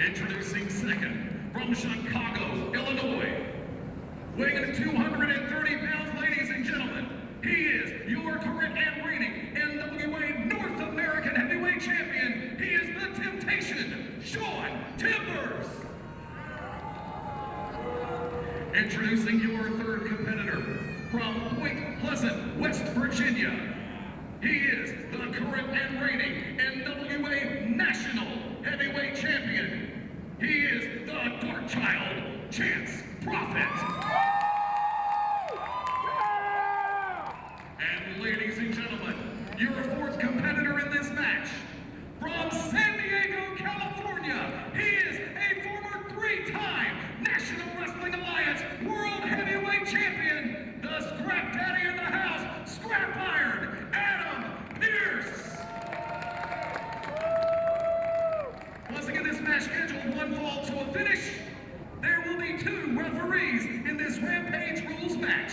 Introducing second, from Chicago, Illinois. Weighing in at 230 pounds, ladies and gentlemen, he is your current and reigning NWA North American Heavyweight Champion. He is the Temptation, Shaun Timbers. Introducing your third competitor, from Point Pleasant, West Virginia. He is the current and reigning NWA National Heavyweight Champion. He is the Dark Child, Chance Prophet. And ladies and gentlemen, your fourth competitor in this match, from San Diego, California, he is a former three-time National Wrestling Alliance World Heavyweight Champion, the Scrap Daddy in the house, Scrap Iron, Adam Pearce. Once again, this match scheduled one fall to a finish. There will be two referees in this Rampage Rules match.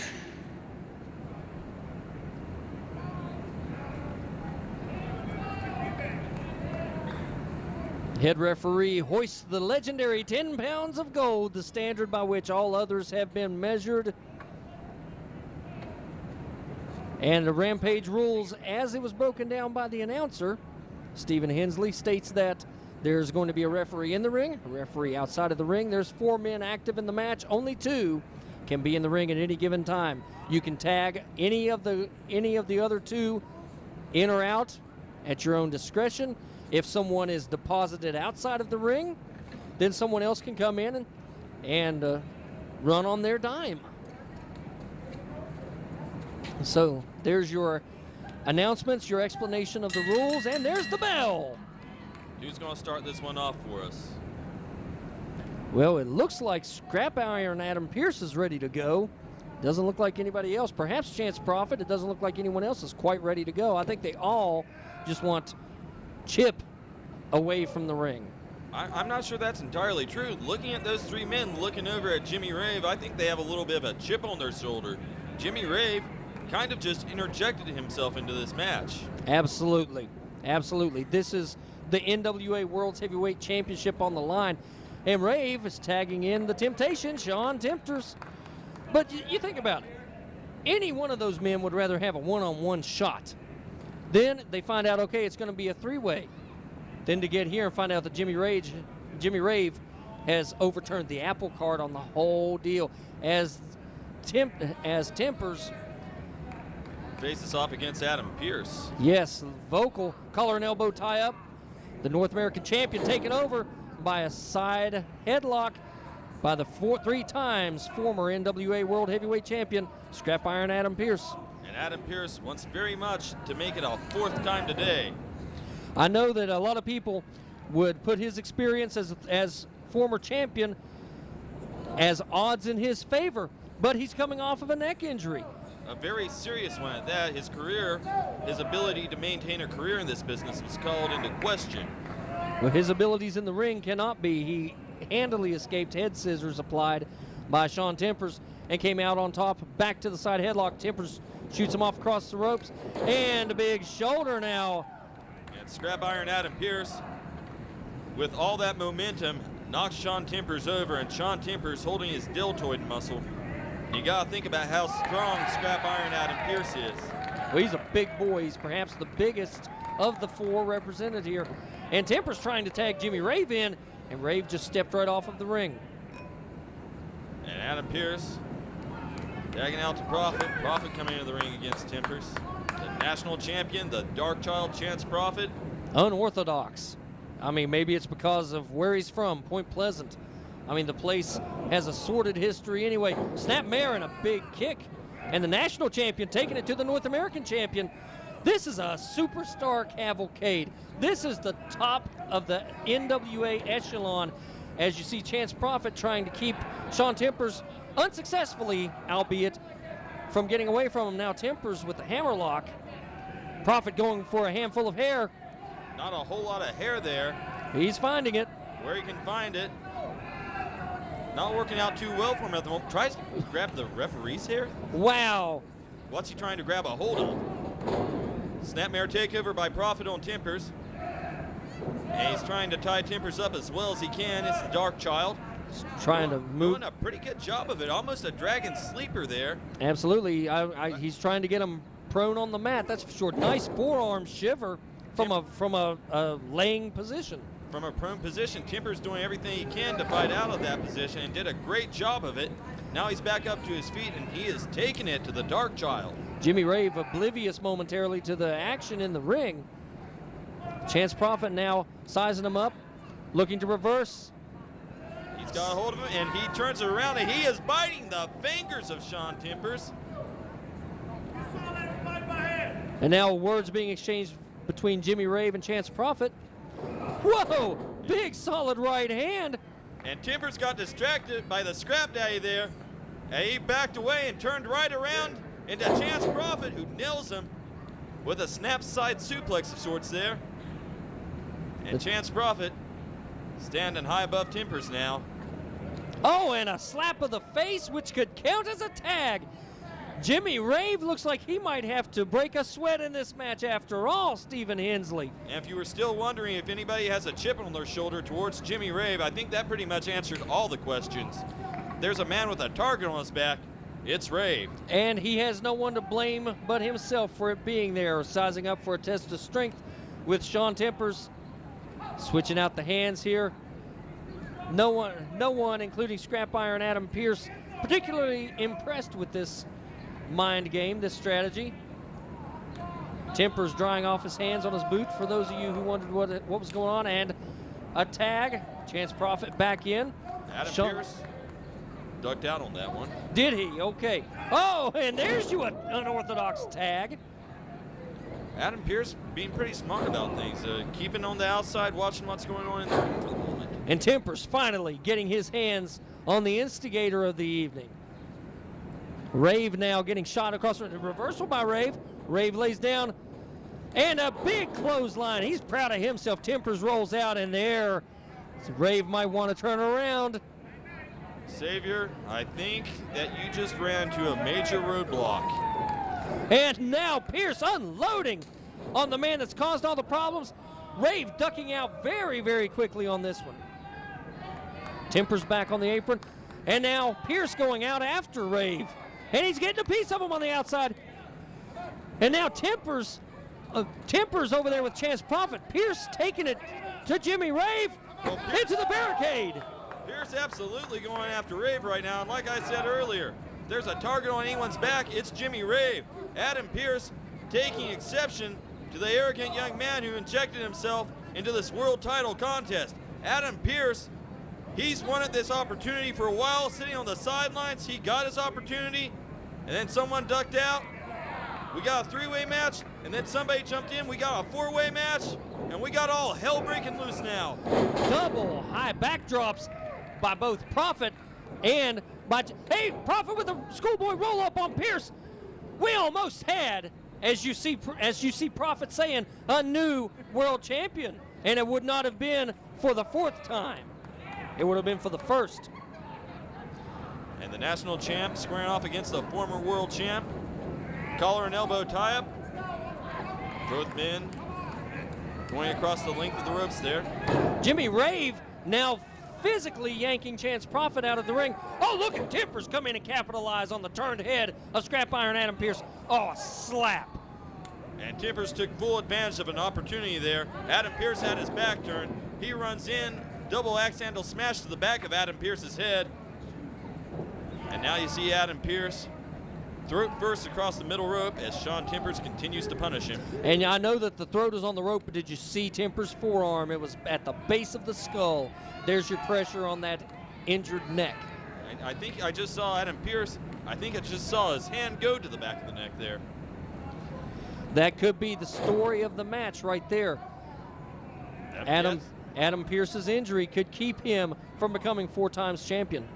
Head referee hoists the legendary 10 pounds of gold, the standard by which all others have been measured. And the Rampage rules, as it was broken down by the announcer, Stephen Hensley, states that there's going to be a referee in the ring, a referee outside of the ring. There's 4 men active in the match. Only 2 can be in the ring at any given time. You can tag any of the other 2 in or out at your own discretion. If someone is deposited outside of the ring, then someone else can come in and run on their dime. So there's your announcements, your explanation of the rules, and there's the bell. Who's going to start this one off for us? Well, it looks like Scrap Iron Adam Pearce is ready to go. Doesn't look like anybody else. Perhaps Chance Prophet. It doesn't look like anyone else is quite ready to go. I think they all just want Chip away from the ring. I'm not sure that's entirely true. Looking at those 3 men looking over at Jimmy Rave, I think they have a little bit of a chip on their shoulder. Jimmy Rave kind of just interjected himself into this match. Absolutely. Absolutely. This is the NWA World's Heavyweight Championship on the line. And Rave is tagging in the Temptation, Shaun Tempters. But you think about it. Any one of those men would rather have a one-on-one shot. Then they find out, okay, it's going to be a 3-way. Then to get here and find out that Jimmy Rave has overturned the apple cart on the whole deal as Tempers faces off against Adam Pearce. Yes, vocal collar and elbow tie up. The North American champion taken over by a side headlock by the 3 times former NWA World Heavyweight Champion, Scrap Iron Adam Pearce. And Adam Pearce wants very much to make it a 4th time today. I know that a lot of people would put his experience as former champion as odds in his favor, but he's coming off of a neck injury. A very serious one at that. His career, his ability to maintain a career in this business was called into question. Well, his abilities in the ring cannot be. He handily escaped head scissors applied by Shaun Tempers and came out on top, back to the side headlock. Tempers shoots him off across the ropes, and a big shoulder now. And Scrap Iron Adam Pearce, with all that momentum, knocks Shaun Tempers over, and Shaun Tempers holding his deltoid muscle. You got to think about how strong Scrap Iron Adam Pearce is. Well, he's a big boy. He's perhaps the biggest of the 4 represented here. And Tempers trying to tag Jimmy Rave in, and Rave just stepped right off of the ring. And Adam Pearce tagging out to Prophet. Prophet coming into the ring against Tempers. The national champion, the Dark Child, Chance Prophet. Unorthodox. I mean, maybe it's because of where he's from, Point Pleasant. I mean, the place has a sordid history anyway. Snapmare and a big kick. And the national champion taking it to the North American champion. This is a superstar cavalcade. This is the top of the NWA echelon as you see Chance Prophet trying to keep Shaun Tempers unsuccessfully, albeit, from getting away from him. Now Tempers with the hammerlock. Prophet going for a handful of hair. Not a whole lot of hair there. He's finding it. Where he can find it. Not working out too well for him at the moment. Tries to grab the referee's hair. Wow. What's he trying to grab a hold of? Snapmare takeover by Prophet on Tempers. And he's trying to tie Timbers up as well as he can. It's the Dark Child. Trying to move. Doing a pretty good job of it. Almost a dragon sleeper there. Absolutely. He's trying to get him prone on the mat. That's for sure. Nice forearm shiver from a laying position. From a prone position, Timbers doing everything he can to fight out of that position and did a great job of it. Now he's back up to his feet and he is taking it to the Dark Child. Jimmy Rave oblivious momentarily to the action in the ring. Chance Prophet now sizing him up, looking to reverse. He's got a hold of him and he turns it around and he is biting the fingers of Shaun Timbers. And now words being exchanged between Jimmy Rave and Chance Prophet. Whoa! Big solid right hand. And Timbers got distracted by the scrap daddy there. And he backed away and turned right around into Chance Prophet, who nails him with a snap side suplex of sorts there. And Chance Prophet standing high above Timbers now. Oh, and a slap of the face, which could count as a tag. Jimmy Rave looks like he might have to break a sweat in this match after all, Stephen Hensley. And if you were still wondering if anybody has a chip on their shoulder towards Jimmy Rave, I think that pretty much answered all the questions. There's a man with a target on his back. It's Rave. And he has no one to blame but himself for it being there. Sizing up for a test of strength with Shaun Timbers. Switching out the hands here. No one, including Scrap Iron Adam Pearce, particularly impressed with this mind game, this strategy. Timbers drying off his hands on his boot for those of you who wondered what was going on. And a tag. Chance Prophet back in. Adam Pearce ducked out on that one. Did he? Okay. Oh, and there's you an unorthodox tag. Adam Pearce being pretty smart about things, keeping on the outside, watching what's going on in the ring for the moment. And Timbers finally getting his hands on the instigator of the evening. Rave now getting shot across the reversal by Rave. Rave lays down, and a big clothesline. He's proud of himself. Timbers rolls out, and there, Rave might want to turn around. Savior, I think that you just ran to a major roadblock. And now Pearce unloading on the man that's caused all the problems. Rave ducking out very, very quickly on this one. Timbers back on the apron. And now Pearce going out after Rave. And he's getting a piece of him on the outside. And now Timbers over there with Chance Prophet. Pearce taking it to Jimmy Rave into the barricade. Pearce absolutely going after Rave right now. And like I said earlier, there's a target on anyone's back, it's Jimmy Rave. Adam Pearce taking exception to the arrogant young man who injected himself into this world title contest. Adam Pearce, he's wanted this opportunity for a while, sitting on the sidelines. He got his opportunity, and then someone ducked out. We got a three-way match, and then somebody jumped in. We got a four-way match, and we got all hell breaking loose now. Double high backdrops by both Prophet and by, hey, Prophet with a schoolboy roll-up on Pearce. We almost had, as you see Prophet saying, a new world champion, and it would not have been for the fourth time. It would have been for the first. And the national champ squaring off against the former world champ. Collar and elbow tie-up. Both men going across the length of the ropes there. Jimmy Rave now physically yanking Chance Prophet out of the ring. Oh, look at Timbers come in and capitalize on the turned head of Scrap Iron Adam Pearce. Oh, a slap. And Timbers took full advantage of an opportunity there. Adam Pearce had his back turned. He runs in, double axe handle smash to the back of Adam Pearce's head. And now you see Adam Pearce throat first across the middle rope as Shaun Timbers continues to punish him. And I know that the throat is on the rope, but did you see Timbers' forearm? It was at the base of the skull. There's your pressure on that injured neck. I think I just saw Adam Pearce. I think I just saw his hand go to the back of the neck there. That could be the story of the match right there. Adam Pearce's injury could keep him from becoming 4 times champion.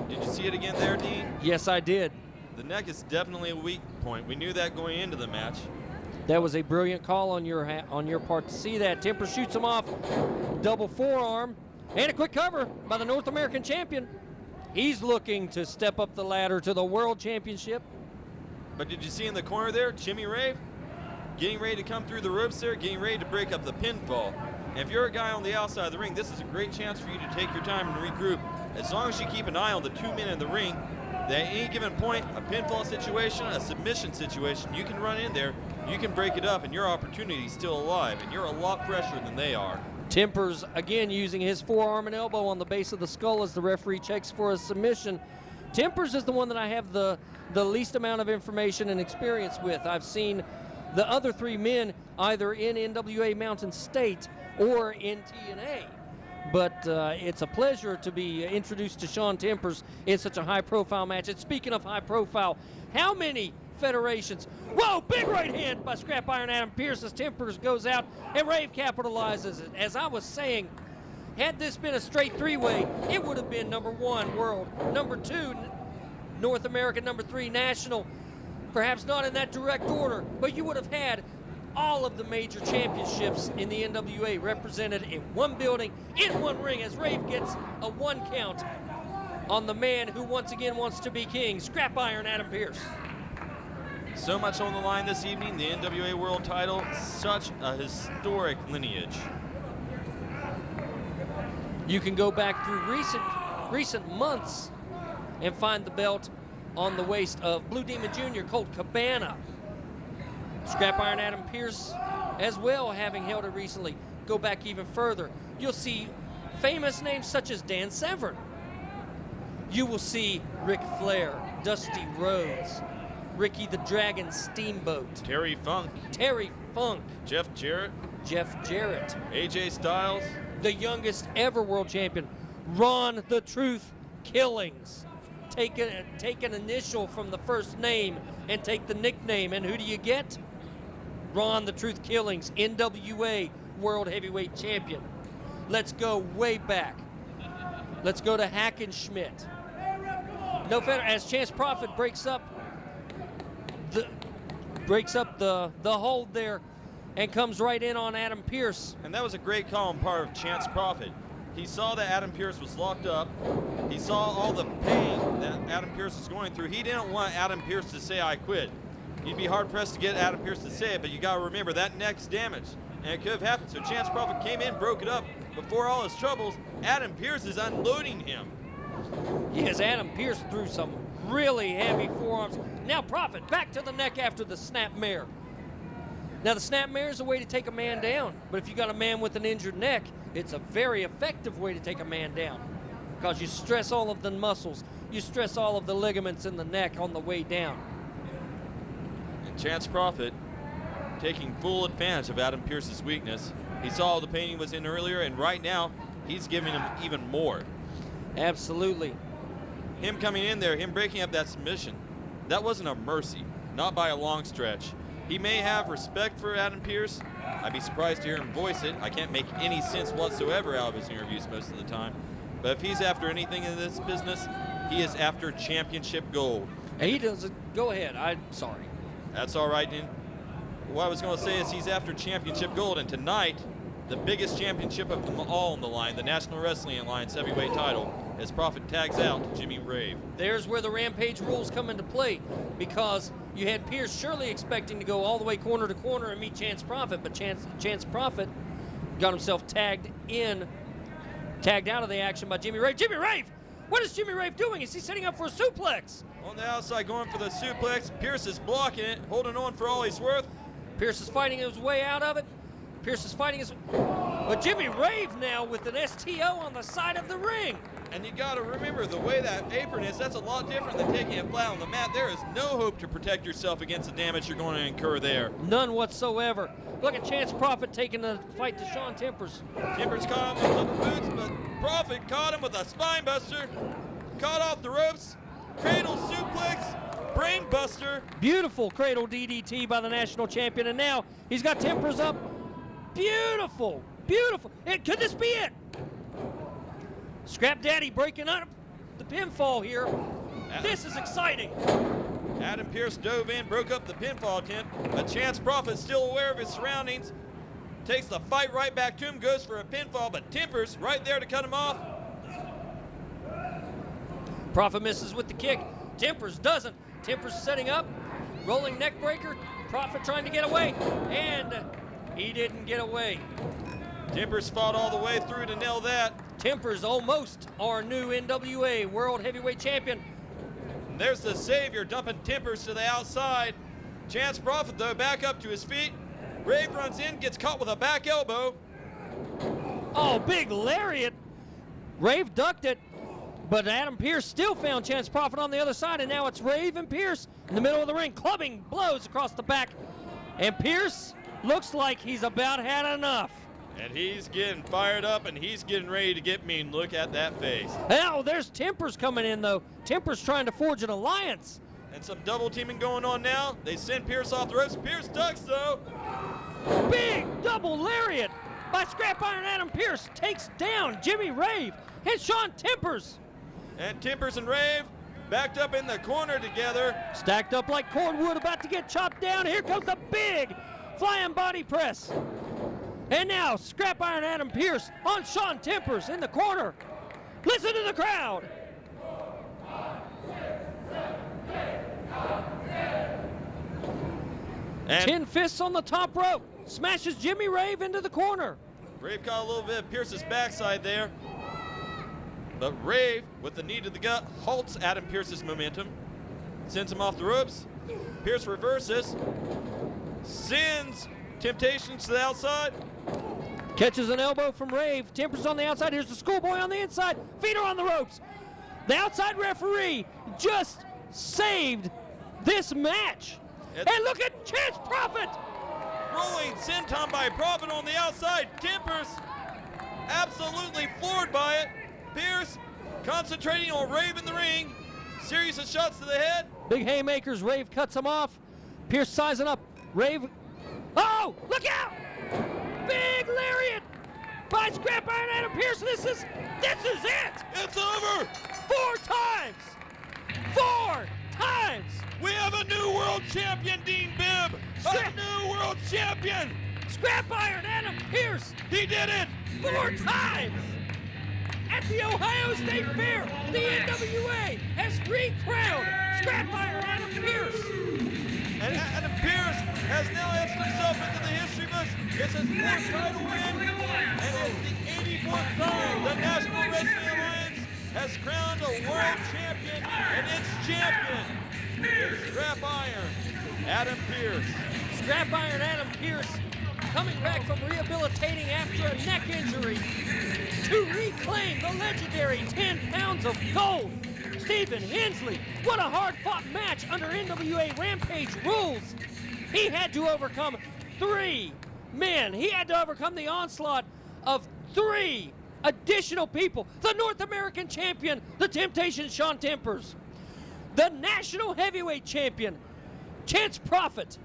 Did you see it again there, Dean? Yes, I did. The neck is definitely a weak point. We knew that going into the match. That was a brilliant call on your part to see that. Timbers shoots him off, double forearm, and a quick cover by the North American champion. He's looking to step up the ladder to the World Championship. But did you see in the corner there, Jimmy Rave getting ready to come through the ropes there, getting ready to break up the pinfall. And if you're a guy on the outside of the ring, this is a great chance for you to take your time and regroup. As long as you keep an eye on the 2 men in the ring, at any given point, a pinfall situation, a submission situation, you can run in there, you can break it up, and your opportunity is still alive, and you're a lot fresher than they are. Timbers, again, using his forearm and elbow on the base of the skull as the referee checks for a submission. Timbers is the one that I have the least amount of information and experience with. I've seen the other 3 men either in NWA Mountain State or in TNA. But it's a pleasure to be introduced to Shaun Timbers in such a high-profile match. And speaking of high-profile, how many federations? Whoa, big right hand by Scrap Iron Adam Pearce as Timbers goes out, and Rave capitalizes it. As I was saying, had this been a straight 3-way, it would have been number 1 world, number 2 North American, number 3 national. Perhaps not in that direct order, but you would have had all of the major championships in the NWA represented in one building, in one ring, as Rave gets a 1 count on the man who once again wants to be king, Scrap Iron Adam Pearce. So much on the line this evening, the NWA World title, such a historic lineage. You can go back through recent months and find the belt on the waist of Blue Demon Jr., Colt Cabana. Scrap Iron Adam Pearce as well, having held it recently. Go back even further. You'll see famous names such as Dan Severn. You will see Ric Flair, Dusty Rhodes, Ricky the Dragon Steamboat, Terry Funk, Jeff Jarrett, AJ Styles, the youngest ever world champion, Ron the Truth Killings. Take an initial from the first name and take the nickname, and who do you get? Ron the Truth Killings, NWA World Heavyweight Champion. Let's go way back. Let's go to Hackenschmidt. No better as Chance Prophet breaks up the hold there and comes right in on Adam Pearce. And that was a great call on part of Chance Prophet. He saw that Adam Pearce was locked up. He saw all the pain that Adam Pearce was going through. He didn't want Adam Pearce to say, "I quit." You'd be hard-pressed to get Adam Pearce to say it, but you got to remember that neck's damaged, and it could have happened. So Chance Prophet came in, broke it up. Before all his troubles, Adam Pearce is unloading him. Yes, Adam Pearce threw some really heavy forearms. Now Prophet back to the neck after the snap mare. Now the snap mare is a way to take a man down, but if you got a man with an injured neck, it's a very effective way to take a man down because you stress all of the muscles, you stress all of the ligaments in the neck on the way down. And Chance Prophet taking full advantage of Adam Pearce's weakness. He saw all the pain he was in earlier, and right now he's giving him even more. Absolutely. Him coming in there, him breaking up that submission, that wasn't a mercy, not by a long stretch. He may have respect for Adam Pearce. I'd be surprised to hear him voice it. I can't make any sense whatsoever out of his interviews most of the time. But if he's after anything in this business, he is after championship gold. He doesn't. Go ahead. I'm sorry. That's all right, then. What I was going to say is he's after championship gold, and tonight, the biggest championship of them all on the line, the National Wrestling Alliance heavyweight title, as Prophet tags out Jimmy Rave. There's where the Rampage rules come into play, because you had Pearce surely expecting to go all the way corner to corner and meet Chance Prophet, but Chance Prophet got himself tagged out of the action by Jimmy Rave. Jimmy Rave! What is Jimmy Rave doing? Is he setting up for a suplex? On the outside, going for the suplex. Pearce is blocking it, holding on for all he's worth. Pearce is fighting his way out of it. But Jimmy Rave now with an STO on the side of the ring. And you got to remember, the way that apron is, that's a lot different than taking it flat on the mat. There is no hope to protect yourself against the damage you're going to incur there. None whatsoever. Look at Chance Prophet taking the fight to Shaun Timbers. Timbers caught him with double boots, but Prophet caught him with a spine buster. Caught off the ropes. Cradle suplex. Brain buster. Beautiful cradle DDT by the national champion, and now he's got Timbers up. Beautiful. Could this be it? Scrap Daddy breaking up the pinfall here. This is exciting. Adam Pearce dove in, broke up the pinfall attempt, but Chance Prophet, still aware of his surroundings, takes the fight right back to him, goes for a pinfall, but Timbers right there to cut him off. Prophet misses with the kick. Timbers doesn't. Timbers setting up, rolling neck breaker. Prophet trying to get away, and he didn't get away. Timbers fought all the way through to nail that. Timbers almost our new NWA World Heavyweight Champion. And there's the Savior dumping Timbers to the outside. Chance Prophet, though, back up to his feet. Rave runs in, gets caught with a back elbow. Oh, big lariat. Rave ducked it, but Adam Pearce still found Chance Prophet on the other side, and now it's Rave and Pearce in the middle of the ring, clubbing blows across the back. And Pearce looks like he's about had enough. And he's getting fired up, and he's getting ready to get mean. Look at that face. Now, there's Timbers coming in, though. Timbers trying to forge an alliance. And some double teaming going on now. They send Pearce off the ropes. Pearce ducks, though. Big double lariat by Scrap Iron Adam Pearce takes down Jimmy Rave and Shaun Timbers. And Timbers and Rave backed up in the corner together. Stacked up like cordwood, about to get chopped down. Here comes the big flying body press. And now Scrap Iron Adam Pearce on Shaun Timbers in the corner. Listen to the crowd. And 10 fists on the top rope. Smashes Jimmy Rave into the corner. Rave caught a little bit of Pearce's backside there. But Rave, with the knee to the gut, halts Adam Pearce's momentum. Sends him off the ropes. Pearce reverses. Sends Temptations to the outside. Catches an elbow from Rave. Timbers on the outside. Here's the schoolboy on the inside. Feet are on the ropes. The outside referee just saved this match. And look at Chance Prophet. Rolling senton by Prophet on the outside. Timbers absolutely floored by it. Pearce concentrating on Rave in the ring. Series of shots to the head. Big haymakers. Rave cuts him off. Pearce sizing up. Rave. Oh, look out! Big lariat by Scrap Iron Adam Pearce. This is it. It's over. 4 times. 4 times. We have a new world champion, Dean Bibb. A new world champion. Scrap Iron Adam Pearce. He did it. 4 times. At the Ohio State Fair, the NWA has recrowned Scrap Iron Adam Pearce. And Adam Pearce has now etched himself into the history books. It's his 4th title win, and it's the 84th time the National Wrestling Alliance has crowned a world champion, and its champion is Scrap Iron Adam Pearce. Scrap Iron Adam Pearce coming back from rehabilitating after a neck injury to reclaim the legendary 10 pounds of gold. Stephen Hensley, what a hard-fought match under NWA Rampage rules. He had to overcome 3 men. He had to overcome the onslaught of 3 additional people. The North American champion, the Temptation Shaun Timbers. The National Heavyweight Champion, Chance Prophet.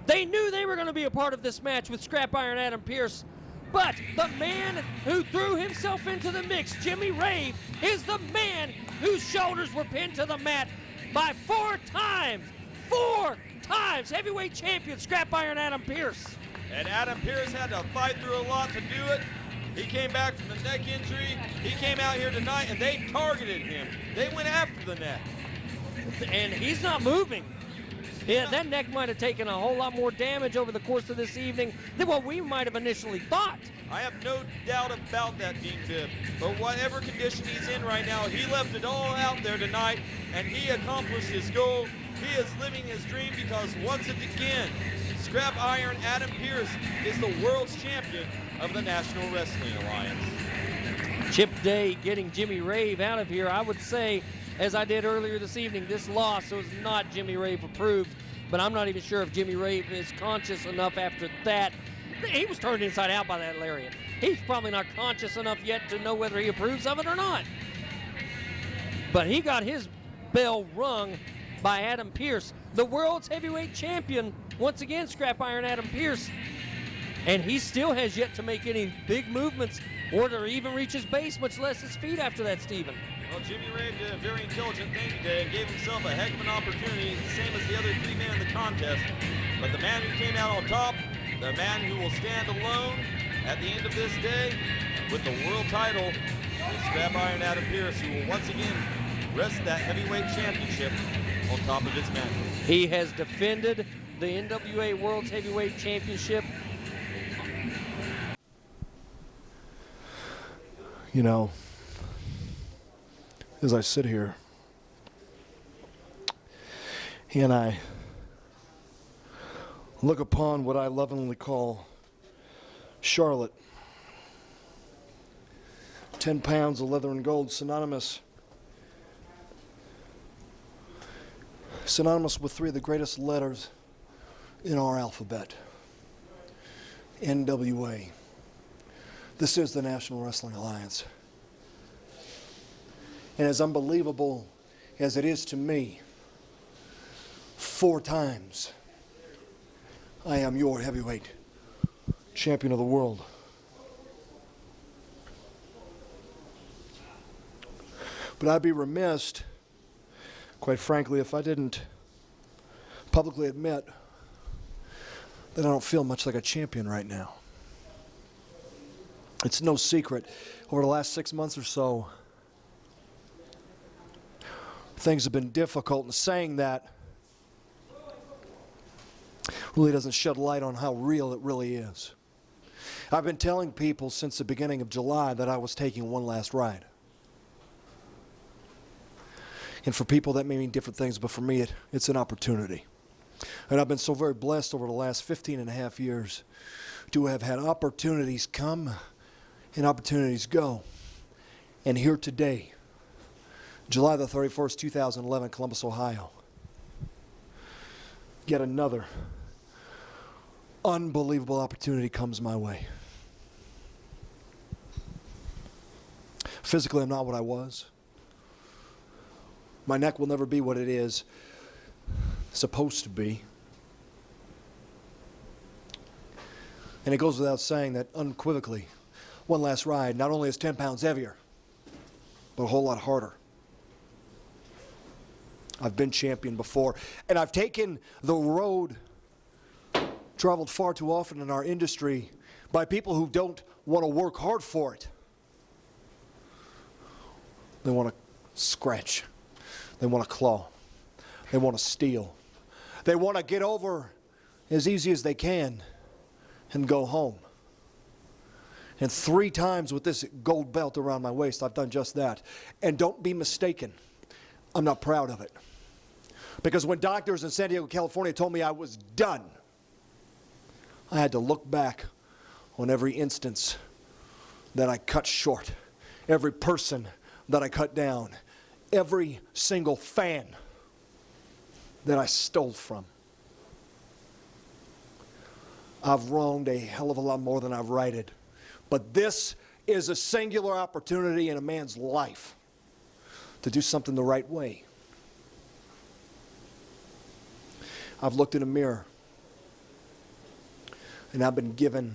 They knew they were going to be a part of this match with Scrap Iron Adam Pearce. But the man who threw himself into the mix, Jimmy Rave, is the man whose shoulders were pinned to the mat by 4 times. 4 times heavyweight champion Scrap Iron Adam Pearce. And Adam Pearce had to fight through a lot to do it. He came back from the neck injury. He came out here tonight, and they targeted him. They went after the neck. And he's not moving. Yeah, that neck might have taken a whole lot more damage over the course of this evening than what we might have initially thought. I have no doubt about that, Dean Bibb. But whatever condition he's in right now, he left it all out there tonight, and he accomplished his goal. He is living his dream because once again, Scrap Iron Adam Pearce is the world's champion of the National Wrestling Alliance. Chip Day getting Jimmy Rave out of here. I would say, as I did earlier this evening, this loss was not Jimmy Rave approved, but I'm not even sure if Jimmy Rave is conscious enough after that. He was turned inside out by that lariat. He's probably not conscious enough yet to know whether he approves of it or not. But he got his bell rung by Adam Pearce, the world's heavyweight champion. Once again, Scrap Iron Adam Pearce. And he still has yet to make any big movements or to even reach his base, much less his feet after that, Stephen. Well, Jimmy Rave did a very intelligent thing today and gave himself a heck of an opportunity, same as the other 3 men in the contest. But the man who came out on top, the man who will stand alone at the end of this day with the world title, is Scrap Iron Adam Pearce, who will once again rest that heavyweight championship on top of his mantle. He has defended the NWA World's Heavyweight Championship You know, as I sit here and I look upon what I lovingly call Charlotte, 10 pounds of leather and gold, synonymous with three of the greatest letters in our alphabet, NWA. This is the National Wrestling Alliance. And as unbelievable as it is to me, 4 times I am your heavyweight champion of the world. But I'd be remiss, quite frankly, if I didn't publicly admit that I don't feel much like a champion right now. It's no secret, over the last 6 months or so, things have been difficult, and saying that really doesn't shed light on how real it really is. I've been telling people since the beginning of July that I was taking one last ride. And for people that may mean different things, but for me it's an opportunity. And I've been so very blessed over the last 15 and a half years to have had opportunities come and opportunities go. And here today, July the 31st, 2011, Columbus, Ohio, yet another unbelievable opportunity comes my way. Physically, I'm not what I was. My neck will never be what it is supposed to be. And it goes without saying that unequivocally, one last ride not only is 10 pounds heavier, but a whole lot harder. I've been champion before, and I've taken the road traveled far too often in our industry by people who don't want to work hard for it. They want to scratch. They want to claw. They want to steal. They want to get over as easy as they can and go home. And 3 times with this gold belt around my waist, I've done just that. And don't be mistaken, I'm not proud of it. Because when doctors in San Diego, California told me I was done, I had to look back on every instance that I cut short, every person that I cut down, every single fan that I stole from. I've wronged a hell of a lot more than I've righted. But this is a singular opportunity in a man's life to do something the right way. I've looked in a mirror and I've been given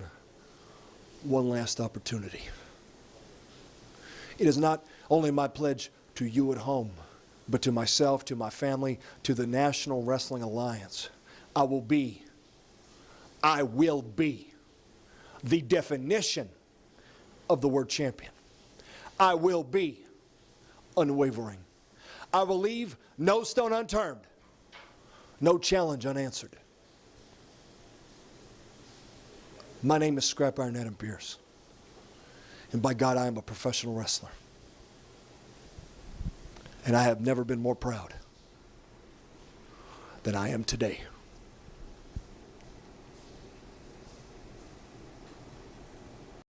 one last opportunity. It is not only my pledge to you at home, but to myself, to my family, to the National Wrestling Alliance. I will be the definition of the word champion. I will be unwavering. I will leave no stone unturned, no challenge unanswered. My name is Scrap Iron Adam Pearce, and by God, I am a professional wrestler. And I have never been more proud than I am today.